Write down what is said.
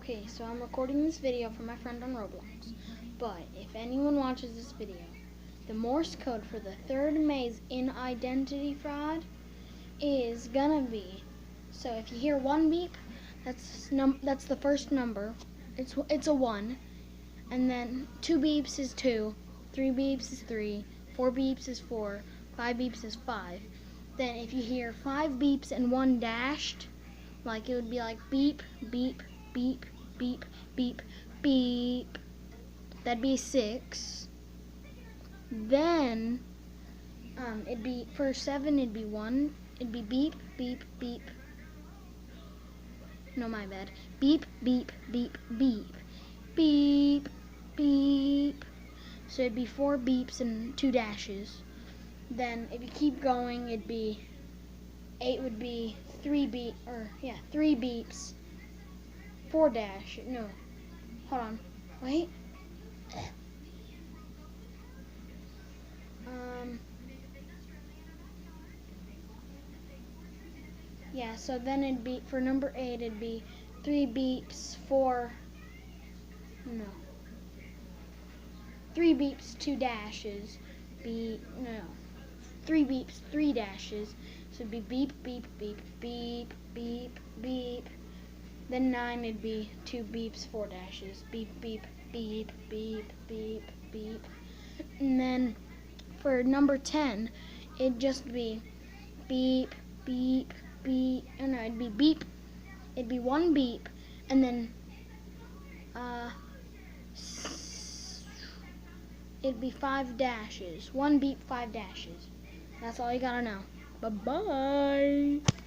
Okay, so I'm recording this video for my friend on Roblox, but if anyone watches this video, the Morse code for the third maze in identity fraud is gonna be, so if you hear one beep, that's the first number, it's a 1, and then 2 beeps is 2, 3 beeps is 3, 4 beeps is 4, 5 beeps is 5. Then if you hear 5 beeps and 1 dashed, like it would be like beep, beep, beep, beep, beep, beep. That'd be 6. Then it'd be for 7. It'd be 1. It'd be beep, beep, beep. No, my bad. Beep, beep, beep, beep, beep, beep. So it'd be 4 beeps and 2 dashes. Then if you keep going, it'd be 8 would be 3 beeps. 4 dash. No. Hold on. Wait. Yeah, so then it'd be, for number 8, it'd be 3 beeps, 3 beeps, 2 dashes, 3 beeps, 3 dashes, so it'd be beep, beep, beep, beep, beep, beep. Then 9, it'd be 2 beeps, 4 dashes, beep, beep, beep, beep, beep, beep. And then for number 10, it'd just be beep, beep, beep. Oh no, it'd be beep. It'd be 1 beep, and then it'd be 5 dashes. 1 beep, 5 dashes. That's all you gotta know. Bye-bye.